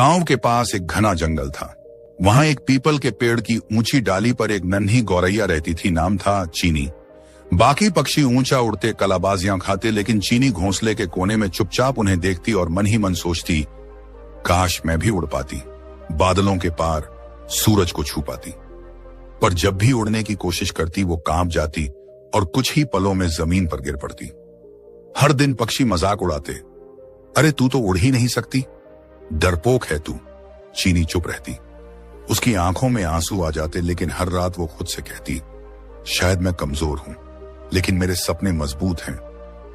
गांव के पास एक घना जंगल था। वहां एक पीपल के पेड़ की ऊंची डाली पर एक नन्ही गौरैया रहती थी। नाम था चीनी। बाकी पक्षी ऊंचा उड़ते, कलाबाजियां खाते, लेकिन चीनी घोंसले के कोने में चुपचाप उन्हें देखती और मन ही मन सोचती, काश मैं भी उड़ पाती, बादलों के पार सूरज को छू पाती। पर जब भी उड़ने की कोशिश करती वो कांप जाती और कुछ ही पलों में जमीन पर गिर पड़ती। हर दिन पक्षी मजाक उड़ाते, अरे तू तो उड़ ही नहीं सकती, डरपोक है तू। चीनी चुप रहती। उसकी आंखों में आंसू आ जाते, लेकिन हर रात वो खुद से कहती, शायद मैं कमजोर हूं, लेकिन मेरे सपने मजबूत हैं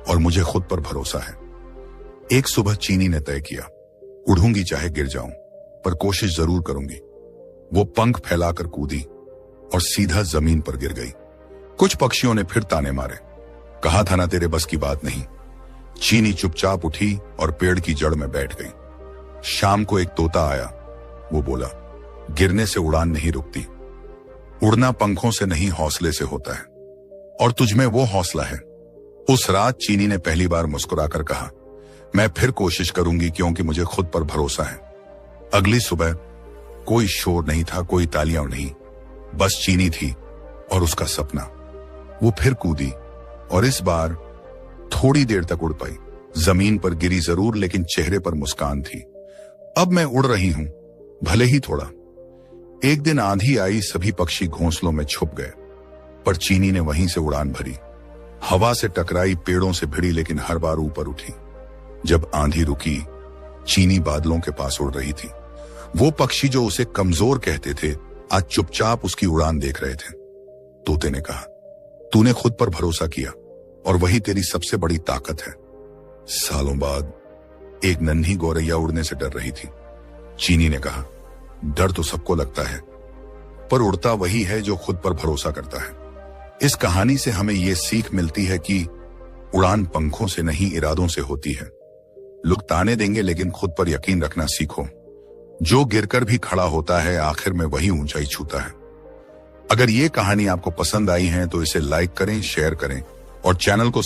और मुझे खुद पर भरोसा है। एक सुबह चीनी ने तय किया, उड़ूंगी चाहे गिर जाऊं, पर कोशिश जरूर करूंगी। वो पंख फैलाकर कूदी और सीधा जमीन पर गिर गई। कुछ पक्षियों ने फिर ताने मारे, कहा था ना तेरे बस की बात नहीं। चीनी चुपचाप उठी और पेड़ की जड़ में बैठ गई। शाम को एक तोता आया। वो बोला, गिरने से उड़ान नहीं रुकती, उड़ना पंखों से नहीं हौसले से होता है, और तुझमें वो हौसला है। उस रात चीनी ने पहली बार मुस्कुराकर कहा, मैं फिर कोशिश करूंगी, क्योंकि मुझे खुद पर भरोसा है। अगली सुबह कोई शोर नहीं था, कोई तालियां नहीं, बस चीनी थी और उसका सपना। वो फिर कूदी और इस बार थोड़ी देर तक उड़ पाई। जमीन पर गिरी जरूर, लेकिन चेहरे पर मुस्कान थी। अब मैं उड़ रही हूं, भले ही थोड़ा। एक दिन आंधी आई, सभी पक्षी घोंसलों में छुप गए, पर चीनी ने वहीं से उड़ान भरी। हवा से टकराई, पेड़ों से भिड़ी, लेकिन हर बार ऊपर उठी। जब आंधी रुकी, चीनी बादलों के पास उड़ रही थी। वो पक्षी जो उसे कमजोर कहते थे, आज चुपचाप उसकी उड़ान देख रहे थे। तोते ने कहा, तूने खुद पर भरोसा किया और वही तेरी सबसे बड़ी ताकत है। सालों बाद एक नन्ही गौरैया उड़ने से डर रही थी। चीनी ने कहा, डर तो सबको लगता है, पर उड़ता वही है जो खुद पर भरोसा करता है। इस कहानी से हमें यह सीख मिलती है कि उड़ान पंखों से नहीं, इरादों से होती है। लोग ताने देंगे, लेकिन खुद पर यकीन रखना सीखो। जो गिरकर भी खड़ा होता है, आखिर में वही ऊंचाई छूता है। अगर ये कहानी आपको पसंद आई है तो इसे लाइक करें, शेयर करें और चैनल को